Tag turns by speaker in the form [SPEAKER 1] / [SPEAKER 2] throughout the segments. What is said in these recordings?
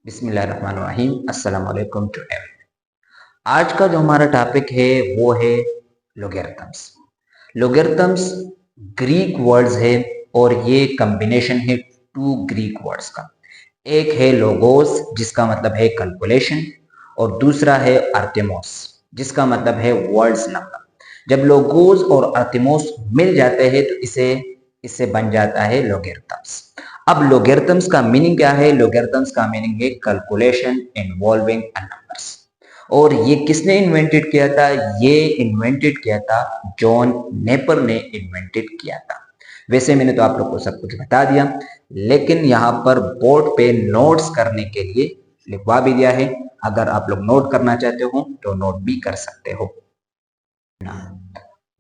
[SPEAKER 1] बिस्मिल्लाहिर्रहमानिर्रहीम। अस्सलाम वालेकुम टू एवरीवन। आज का जो हमारा टॉपिक है वो है लोगैरिथम्स। लोगैरिथम्स ग्रीक वर्ड्स है और ये कॉम्बिनेशन है टू ग्रीक वर्ड्स का। एक है लोगोस जिसका मतलब है कैलकुलेशन और दूसरा है आर्टेमोस जिसका मतलब है वर्ड्स नंबर। जब लोगोस और आर्टेमोस मिल जाते हैं तो इसे इससे बन जाता है लोगैरिथम्स। अब लोगैरिथम्स का मीनिंग क्या है? लोगैरिथम्स का मीनिंग है कैलकुलेशन इन्वॉल्विंग नंबर्स। और ये किसने इन्वेंटेड किया था? ये इन्वेंटेड किया था जॉन नेपर ने इन्वेंटेड किया था। वैसे मैंने तो आप लोग को सब कुछ बता दिया, लेकिन यहाँ पर बोर्ड पे नोट्स करने के लिए लिखवा भी दिया है। अगर आप लोग नोट करना चाहते हो तो नोट भी कर सकते हो।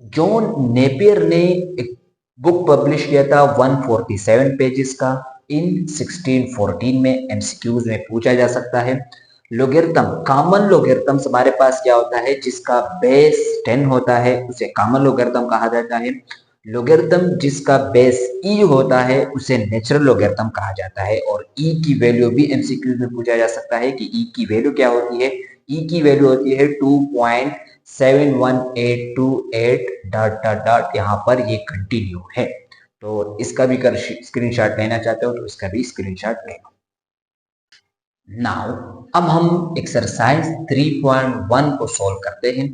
[SPEAKER 1] जॉन नेपियर ने एक बुक पब्लिश किया था 147 पेजेस का। इन 1614 में एमसीक्यूज में पूछा जा सकता है। लोगैरिथम, कॉमन लोगैरिथम्स हमारे पास क्या होता है? जिसका बेस 10 होता है उसे कॉमन लोगैरिथम कहा जाता है। लोगैरिथम जिसका बेस ई होता है उसे नेचुरल लोगैरिथम कहा जाता है। और ई की वैल्यू भी एमसीक्यूज में पूछा जा सकता है कि ई की वैल्यू क्या होती है। ई की वैल्यू होती है 2.71828 डॉट डॉट डॉट, यहाँ पर ये कंटिन्यू है। तो इसका भी अगर स्क्रीनशॉट लेना चाहते हो तो इसका भी स्क्रीनशॉट ले लो। नाउ अब हम एक्सरसाइज 3.1 को सॉल्व करते हैं।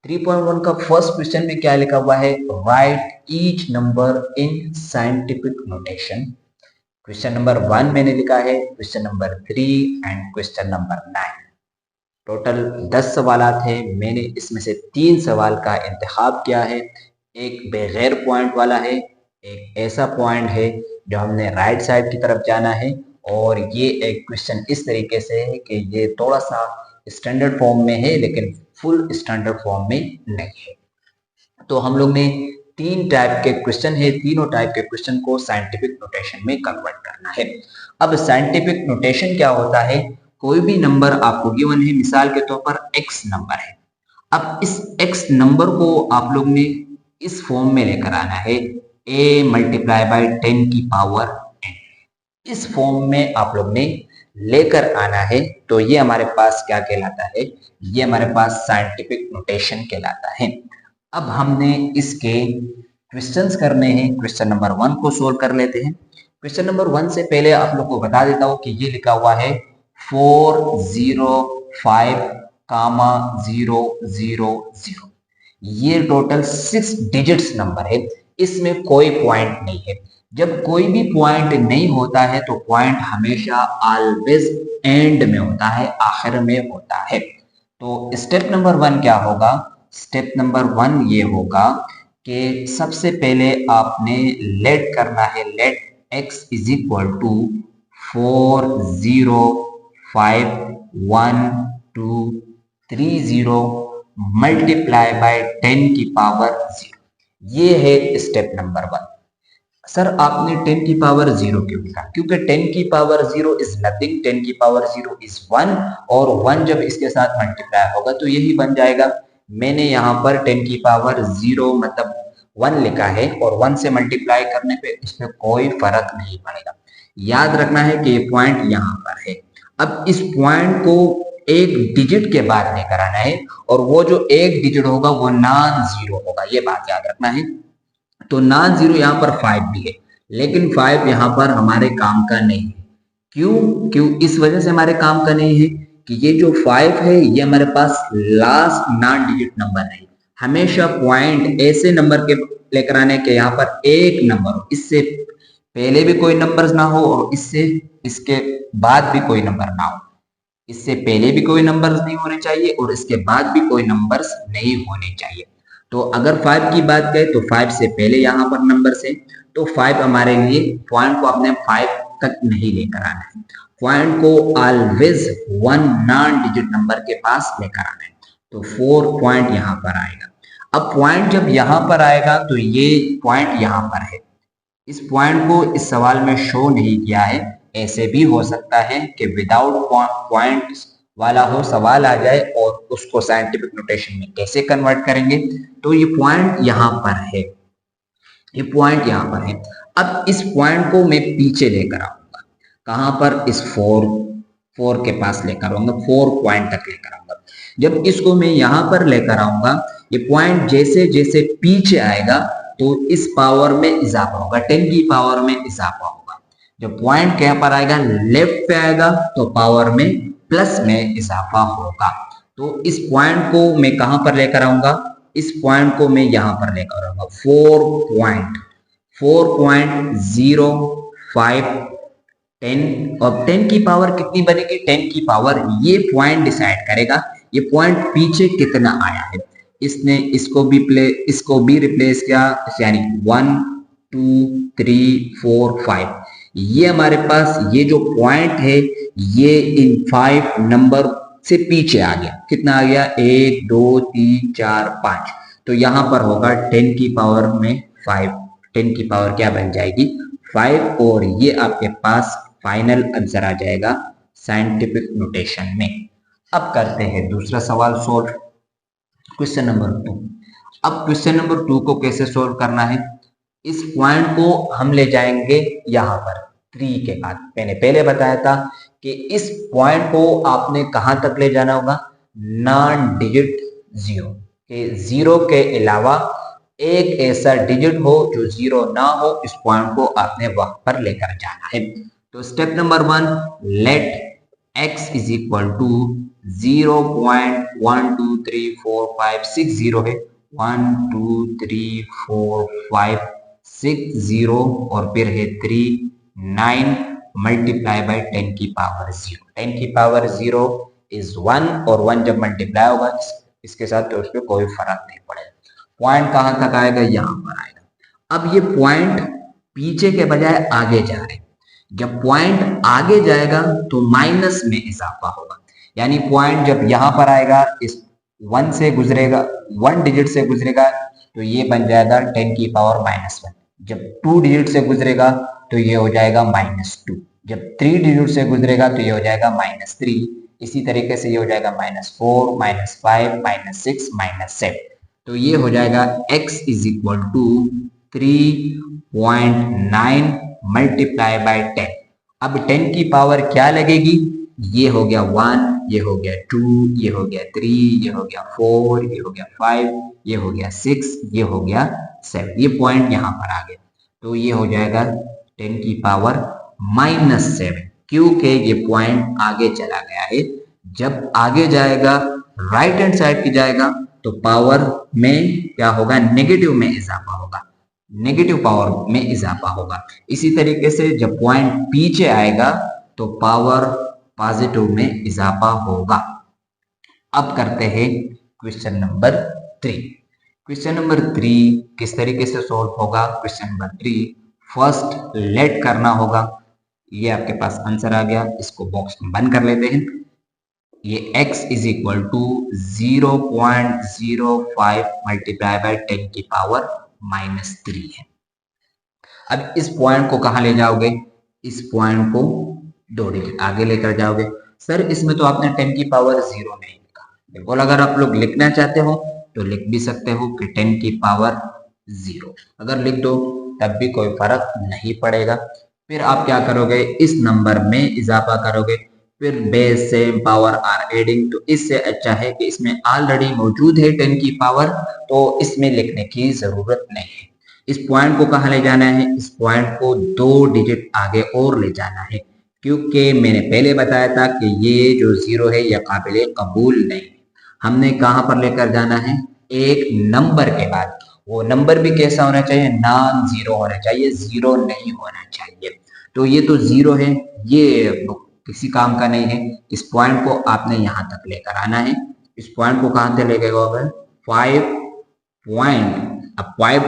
[SPEAKER 1] 3.1 का फर्स्ट क्वेश्चन में क्या लिखा हुआ है? Right each number in scientific notation. Question number 1 मैंने लिखा है, question number 3 and question number 9। Total 10 सवालात हैं। मैंने इसमें से 3 सवाल का इंतखाब किया है। एक बगैर पॉइंट वाला है, एक ऐसा पॉइंट है जो हमने राइट साइड की तरफ जाना है, और ये एक क्वेश्चन इस तरीके से है कि ये थोड़ा सा स्टैंडर्ड फॉर्म में है लेकिन फुल स्टैंडर्ड फॉर्म में नहीं है। तो हम लोग ने 3 टाइप के क्वेश्चन है, तीनों टाइप के क्वेश्चन को साइंटिफिक नोटेशन में कन्वर्ट करना है। अब साइंटिफिक नोटेशन क्या होता है? कोई भी नंबर आपको गिवन है, मिसाल के तौर पर x नंबर है। अब इस x नंबर को आप लोग ने इस फॉर्म में लेकर आना है, a मल्टीप्लाई बाई 10 की पावर n। इस फॉर्म में आप लोग ने लेकर आना है। तो ये हमारे पास क्या कहलाता है? ये हमारे पास साइंटिफिक नोटेशन कहलाता है। अब हमने इसके क्वेश्चंस करने हैं। क्वेश्चन नंबर 1 को सोल्व कर लेते हैं। क्वेश्चन नंबर 1 से पहले आप लोग को बता देता हूं कि ये लिखा हुआ है 405,000। ये टोटल 6 डिजिट्स नंबर है, इसमें कोई पॉइंट नहीं है। जब कोई भी पॉइंट नहीं होता है तो पॉइंट हमेशा ऑलवेज एंड में होता है, आखिर में होता है। तो स्टेप नंबर 1 क्या होगा? स्टेप नंबर 1 ये होगा कि सबसे पहले आपने लेट करना है, let x is equal to 405,1,2,3,0 multiply by 10 की पावर 0। ये है स्टेप नंबर 1। सर आपने 10 की पावर 0 क्यों लिखा? क्योंकि 10 की पावर 0 इज नथिंग, 10 की पावर 0 इज 1, और 1 जब इसके साथ मल्टीप्लाई होगा तो यही बन जाएगा। मैंने यहाँ पर 10 की पावर 0 मतलब 1 लिखा है, और 1 से मल्टीप्लाई करने पे इसमें कोई फर्क नहीं पड़ेगा। याद रखना है कि ये पॉइंट यहाँ पर है। अब इस पॉइंट को एक डिजिट के बाद लेकर आना है, और वो जो एक डिजिट होगा वो नॉन जीरो होगा, ये बात याद रखना है। तो नॉन जीरो यहाँ पर 5 भी है, लेकिन 5 यहाँ पर हमारे काम का नहीं है। क्यों? इस वजह से हमारे काम का नहीं है कि ये जो 5 है ये हमारे पास लास्ट नॉन डिजिट नंबर है। हमेशा पॉइंट ऐसे नंबर के लेकर आने के यहाँ पर एक नंबर हो, इससे पहले भी कोई नंबर ना हो और इससे इसके बाद भी कोई नंबर ना हो। इससे पहले भी कोई नंबर्स नहीं होने चाहिए और इसके बाद भी कोई नंबर्स नहीं होने चाहिए। तो अगर 5 की बात करें तो 5 से पहले यहाँ पर नंबर्स है, तो 5 हमारे लिए पॉइंट को अपने 5 तक नहीं लेकर आना है। पॉइंट को ऑलवेज 1 नॉन डिजिट नंबर के पास लेकर आना है। तो 4 पॉइंट यहाँ पर आएगा। अब पॉइंट जब यहाँ पर आएगा तो ये पॉइंट यहाँ पर है। इस पॉइंट को इस सवाल में शो नहीं किया है। ऐसे भी हो सकता है कि विदाउट पॉइंट वाला हो, सवाल आ जाए और उसको साइंटिफिक नोटेशन में कैसे कन्वर्ट करेंगे। तो ये पॉइंट यहाँ पर है, ये पॉइंट यहाँ पर है। अब इस पॉइंट को मैं पीछे लेकर आऊंगा, कहां पर? इस 4 के पास लेकर आऊंगा, 4 पॉइंट तक लेकर आऊंगा। जब इसको मैं यहां पर लेकर आऊंगा, ये पॉइंट जैसे जैसे पीछे आएगा तो इस पावर में इजाफा होगा, 10 की पावर में इजाफा होगा। जब पॉइंट यहाँ पर आएगा, लेफ्ट पे आएगा तो पावर में प्लस में इजाफा होगा। तो इस पॉइंट को मैं कहां पर लेकर आऊंगा, इस पॉइंट को मैं यहां पर लेकर आऊंगा, 4.05 10, और 10 की पावर कितनी बनेगी, 10 की पावर ये पॉइंट डिसाइड करेगा ये पॉइंट पीछे कितना आया है। इसने इसको भी रिप्लेस किया, यानी 1 2 3 4 5, ये हमारे पास ये जो पॉइंट है ये इन 5 नंबर से पीछे आ गया। कितना आ गया, 1 2 3 4 5, तो यहां पर होगा 10 की पावर में 5, 10 की पावर क्या बन जाएगी, 5, और ये आपके पास फाइनल आंसर आ जाएगा साइंटिफिक नोटेशन में। अब करते हैं दूसरा सवाल सोल्व, क्वेश्चन नंबर 2। अब क्वेश्चन नंबर 2 को कैसे सोल्व करना है, इस पॉइंट को हम ले जाएंगे यहां पर 3 के बाद। मैंने पहले बताया था कि इस पॉइंट को आपने कहां तक ले जाना होगा, नॉन डिजिट जीरो, के जीरो के अलावा एक ऐसा डिजिट हो जो जीरो ना हो, इस पॉइंट को आपने वहां पर लेकर जाना है। तो step number 1, let x is equal to 0.1234560 है, 1 2 3 4 5 6 0, और फिर है 3 9 मल्टीप्लाई बाय 10 की पावर 0। 10 की पावर 0 इज 1, और 1 जब मल्टीप्लाई होगा इसके साथ तो उसमें कोई फर्क नहीं पड़ेगा। पॉइंट कहां तक आएगा, यहां पर आएगा। अब ये पॉइंट पीछे के बजाय आगे जा रहे हैं, जब पॉइंट आगे जाएगा तो माइनस में इजाफा होगा, यानी पॉइंट जब यहां पर आएगा, इस 1 से गुजरेगा, 1 डिजिट से गुजरेगा तो ये बन जाएगा 10 की पावर -1। जब 2 डिजिट से गुजरेगा तो ये हो जाएगा -2। जब 3 डिजिट से गुजरेगा तो ये हो जाएगा -3। इसी तरीके से ये हो जाएगा -4 -5 -6 -7। तो ये हो जाएगा x is equal to 3.9 multiply by 10। अब 10 की पावर क्या लगेगी, ये हो गया 1, ये हो गया 2, ये हो गया 3, ये हो गया 4, ये हो गया 5, ये हो गया 6, ये हो गया 7। ये पॉइंट यहाँ पर आ गया, तो ये हो जाएगा 10 की पावर -7, क्योंकि ये पॉइंट आगे चला गया है। जब आगे जाएगा, राइट हैंड साइड की जाएगा, तो पावर में क्या होगा, नेगेटिव में इजाफा होगा, नेगेटिव पावर में इजाफा होगा। इसी तरीके से जब पॉइंट पीछे आएगा तो पावर पॉजिटिव में इजाफा होगा। अब करते हैं क्वेश्चन नंबर 3। क्वेश्चन नंबर 3 किस तरीके से सॉल्व होगा, क्वेश्चन नंबर 3 फर्स्ट लेट करना होगा। ये आपके पास आंसर आ गया, इसको बॉक्स में बंद कर लेते हैं। ये x is equal to 0.05 multiply by 10 की पावर -3 है। अब इस पॉइंट को कहां ले जाओगे, इस पॉइंट को 2 डिजिट आगे लेकर जाओगे। सर इसमें तो आपने 10 की पावर 0 नहीं लिखा। बिल्कुल, अगर आप लोग लिखना चाहते हो तो लिख भी सकते हो कि 10 की पावर 0, अगर लिख दो तब भी कोई फर्क नहीं पड़ेगा। फिर आप क्या करोगे, इस नंबर में इजाफा करोगे, फिर base same power are adding. तो इससे अच्छा है कि इसमें ऑलरेडी मौजूद है 10 की पावर, तो इसमें लिखने की जरूरत नहीं है। इस पॉइंट को कहां ले जाना है, इस पॉइंट को 2 डिजिट आगे और ले जाना है, क्योंकि मैंने पहले बताया था कि ये जो 0 है यह काबिले कबूल नहीं। हमने कहां पर लेकर जाना है, एक नंबर के बाद। वो नंबर भी कैसा होना चाहिए, नॉन जीरो होना चाहिए, 0 नहीं होना चाहिए। तो ये तो 0 है, ये किसी काम का नहीं है। इस पॉइंट को आपने यहां तक लेकर आना है। इस पॉइंट को कहां से लेके जाओगे, 5 पॉइंट। अब 5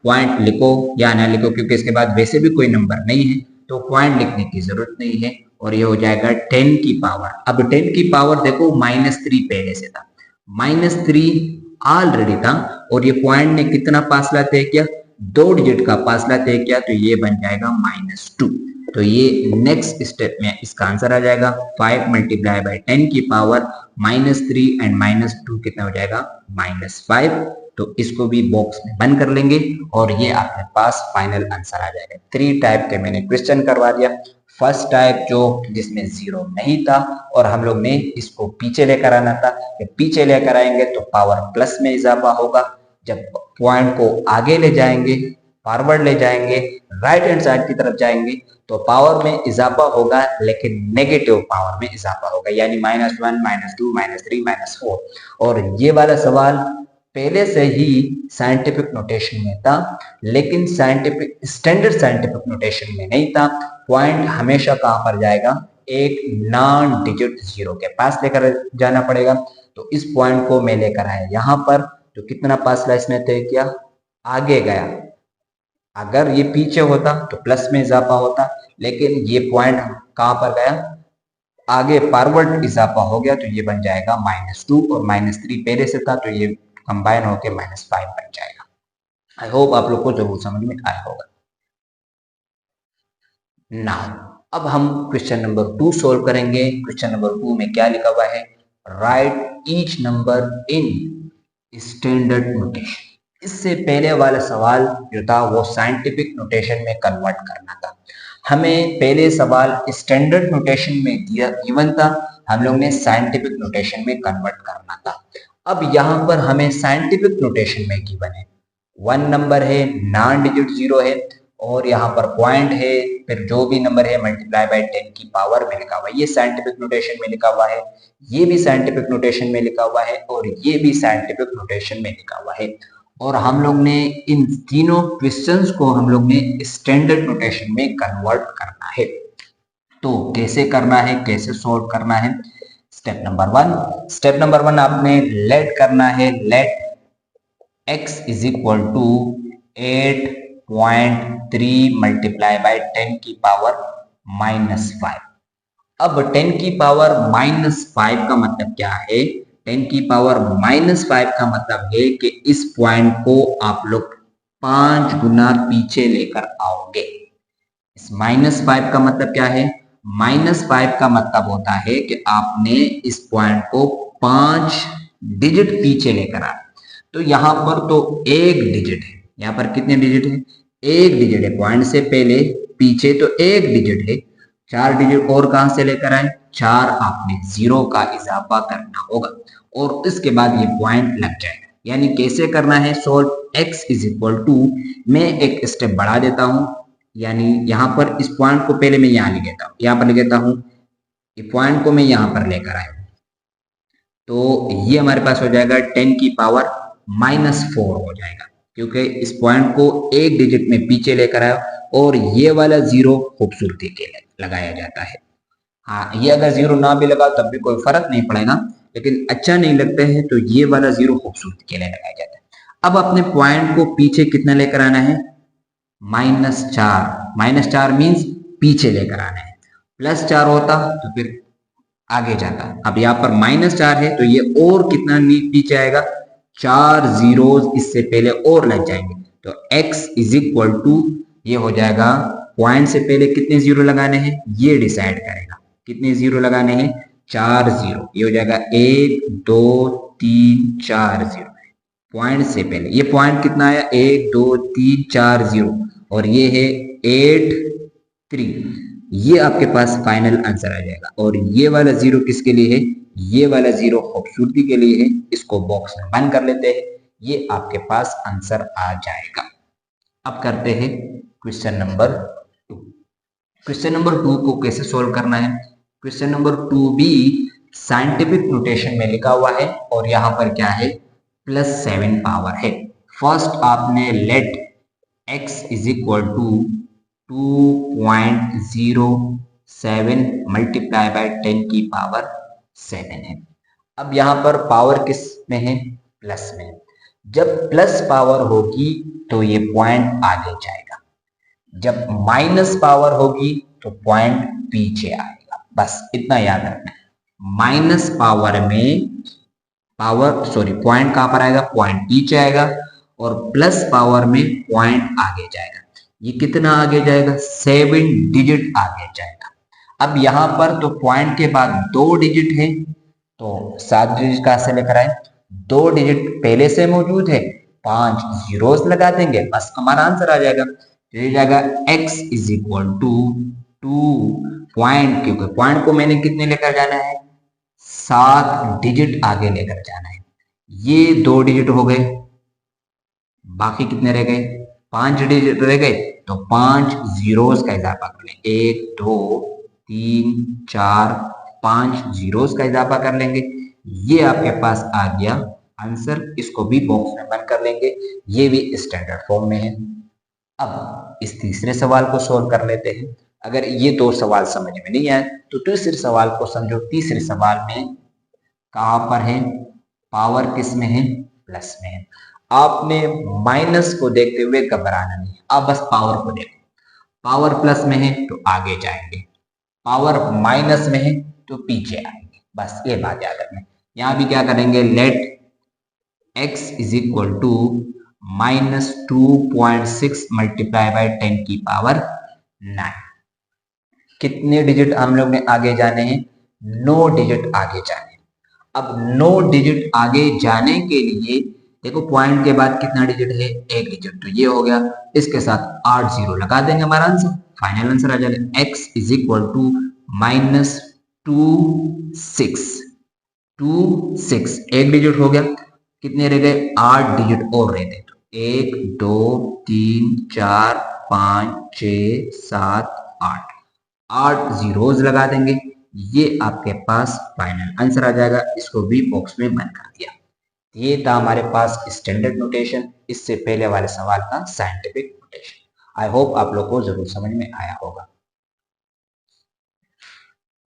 [SPEAKER 1] पॉइंट लिखो या ना लिखो, क्योंकि इसके बाद वैसे भी कोई नंबर नहीं है, तो पॉइंट लिखने की जरूरत नहीं है। और ये हो जाएगा 10 की पावर। अब 10 की पावर देखो, -3 पहले से था, -3 ऑलरेडी था, और ये पॉइंट ने कितना फासला तय किया, 2 डिजिट का फासला तय किया, तो ये बन जाएगा -2। तो ये नेक्स्ट स्टेप में इसका आंसर आ जाएगा 5 मल्टीप्लाई बाय 10 की पावर -3 एंड -2 कितना हो जाएगा, -5। तो इसको भी बॉक्स में बंद कर लेंगे और ये आपके पास फाइनल आंसर आ जाएगा। 3 टाइप के मैंने क्वेश्चन करवा दिया। फर्स्ट टाइप जो जिसमें जीरो नहीं था और हम लोग ने इसको पीछे लेकर आना था। जब पीछे लेकर आएंगे तो पावर प्लस में इजाफा होगा, जब पॉइंट को आगे ले जाएंगे, फॉरवर्ड ले जाएंगे, राइट हैंड साइड की तरफ जाएंगे तो पावर में इजाफा होगा लेकिन नेगेटिव पावर में इजाफा होगा, यानी -1, -2, -3, -4। और ये वाला सवाल पहले से ही साइंटिफिक नोटेशन में था लेकिन स्टैंडर्ड साइंटिफिक नोटेशन में नहीं था। पॉइंट हमेशा कहां पर जाएगा, एक नॉन डिजिट जीरो के पास लेकर जाना पड़ेगा। तो इस पॉइंट को मैं लेकर आया यहां पर, तो कितना फासला इसने तय किया, आगे गया। अगर ये पीछे होता तो प्लस में इजाफा होता, लेकिन ये पॉइंट कहां पर गया, आगे फॉरवर्ड इजाफा हो गया, तो ये बन जाएगा -2 और -3 पहले से था तो ये कंबाइन होकर -5 बन जाएगा। आई होप आप लोग को जरूर समझ में आया होगा। नाउ अब हम क्वेश्चन नंबर 2 सोल्व करेंगे। क्वेश्चन नंबर 2 में क्या लिखा हुआ है, right each number in standard notation. इससे पहले वाला सवाल जो था वो साइंटिफिक नोटेशन में कन्वर्ट करना था। हमें पहले सवाल स्टैंडर्ड नोटेशन में गिवन था, हम लोग ने साइंटिफिक नोटेशन में कन्वर्ट करना था। अब यहाँ पर हमें साइंटिफिक नोटेशन में गिवन है 1 नंबर है, नॉन डिजिट जीरो है और यहाँ पर पॉइंट है, फिर जो भी नंबर है मल्टीप्लाई बाय 10 की पावर में लिखा हुआ है। ये साइंटिफिक नोटेशन में लिखा हुआ है, ये भी साइंटिफिक नोटेशन में लिखा हुआ है और ये भी साइंटिफिक नोटेशन में लिखा हुआ है। और हम लोग ने इन तीनों क्वेश्चंस को हम लोग ने स्टैंडर्ड नोटेशन में कन्वर्ट करना है। तो कैसे करना है, कैसे सॉल्व करना है, स्टेप नंबर 1 आपने लेट करना है, let x is equal to 8.3 multiply by 10 की पावर -5। अब 10 की पावर -5 का मतलब क्या है, 10 की पावर -5 का मतलब है कि इस पॉइंट को आप लोग 5 गुना पीछे लेकर आओगे। इस -5 का मतलब क्या है, -5 का मतलब होता है कि आपने इस पॉइंट को 5 डिजिट पीछे लेकर आना। तो यहां पर तो एक डिजिट है, यहां पर कितने डिजिट है, एक डिजिट है, पॉइंट से पहले पीछे तो एक डिजिट है, 4 डिजिट और कहां से लेकर आए, 4 आपने जीरो का इजाफा करना होगा और इसके बाद ये पॉइंट लग जाएगा। यानी कैसे करना है solve, x is equal to, मैं एक स्टेप बढ़ा देता हूं, यानी यहां पर इस पॉइंट को पहले मैं यहां लिख देता हूं, यहां पर लिख देता हूं, ये पॉइंट को मैं यहां पर लेकर आया तो ये हमारे पास हो जाएगा 10 की पावर -4 हो जाएगा, क्योंकि इस पॉइंट को एक डिजिट में पीछे लेकर आया और ये वाला जीरो खूबसूरती के लिए लगाया जाता है। हाँ, ये अगर जीरो ना भी लगा तब भी कोई फर्क नहीं पड़ेगा, लेकिन अच्छा नहीं लगता है तो ये वाला जीरो खूबसूरती के लिए लगाया जाता है। अब अपने पॉइंट को पीछे कितना लेकर आना है, -4, -4 मीन्स पीछे लेकर आना है, +4 होता तो फिर आगे जाता। अब यहाँ पर -4 है तो ये और कितना पीछे आएगा, 4 जीरोस इससे पहले और लग जाएंगे, तो x इज इक्वल टू ये हो जाएगा, पॉइंट से पहले कितने जीरो लगाने हैं ये डिसाइड करेगा, कितने जीरो लगाने हैं, 4 जीरो, ये हो जाएगा 1 2 3 4 जीरो। पॉइंट से पहले ये पॉइंट कितना आया, 1 2 3 4 जीरो और ये है 8 3, ये आपके पास फाइनल आंसर आ जाएगा। और ये वाला जीरो किसके लिए है, ये वाला जीरो खूबसूरती के लिए है, इसको बॉक्स में बंद कर लेते हैं, ये आपके पास आंसर आ जाएगा। अब करते हैं क्वेश्चन नंबर 2। क्वेश्चन नंबर 2 को कैसे सोल्व करना है, क्वेश्चन नंबर 2 भी साइंटिफिक नोटेशन में लिखा हुआ है और यहाँ पर क्या है, +7 पावर है। फर्स्ट आपने let x is equal to 2.07 multiply by 10 की पावर 7 है। अब यहाँ पर पावर किस में है, प्लस में। जब प्लस पावर होगी तो ये पॉइंट आगे जाएगा, जब माइनस पावर होगी तो पॉइंट पीछे आएगा, बस इतना याद रखना है। माइनस पावर में पॉइंट कहां पर आएगा, पॉइंट पीछे आएगा और प्लस पावर में पॉइंट आगे जाएगा। ये कितना आगे जाएगा, 7 डिजिट आगे जाएगा। अब यहां पर तो पॉइंट के बाद 2 डिजिट है तो 7 डिजिट कहां से लेकर आए, 2 डिजिट पहले से मौजूद है, 5 जीरोस लगा देंगे, बस हमारा आंसर आ जाएगा। तो ये जाएगा x is equal two point, क्योंकि पॉइंट को मैंने कितने लेकर जाना है, 7 डिजिट आगे लेकर जाना है। ये 2 डिजिट हो गए, बाकी कितने रह गए, 5 डिजिट रह गए, तो 5 जीरोस का इजाफा कर लेंगे, 1 2 3 4 5 जीरोस का इजाफा कर लेंगे। ये आपके पास आ गया आंसर, इसको भी बॉक्स में बंद कर लेंगे, ये भी स्टैंडर्ड फॉर्म में है। अब इस तीसरे सवाल को सॉल्व कर लेते हैं। अगर ये 2 सवाल समझ में नहीं आए तो तीसरे सवाल को समझो। तीसरे सवाल में कहां पर है, पावर किस में है, प्लस में है। आपने माइनस को देखते हुए घबराना नहीं, आप बस पावर को देखो। पावर प्लस में है तो आगे जाएंगे, पावर माइनस में है तो पीछे आएंगे, बस ये बात याद रखना। यहां भी क्या करेंगे, let x is equal to -2.6 multiply by 10 की पावर 9। कितने डिजिट हम लोग ने आगे जाने हैं, 9 डिजिट आगे जाने। अब 9 डिजिट आगे जाने के लिए देखो, पॉइंट के बाद कितना डिजिट है, 1 डिजिट, तो ये हो गया, इसके साथ 8 जीरो लगा देंगे, हमारा आंसर फाइनल आंसर आ जाएगा। x इज इक्वल टू -2.6 एक डिजिट हो गया, कितने रह गए, 8 डिजिट और रहते, तो 1 2 3 4 5 6 7 8 जीरोज लगा देंगे, ये आपके पास फाइनल आंसर आ जाएगा। इसको भी बॉक्स में बंद कर दिया। ये था हमारे पास स्टैंडर्ड नोटेशन, इससे पहले वाले सवाल का साइंटिफिक नोटेशन। आई होप आप लोग को जरूर समझ में आया होगा।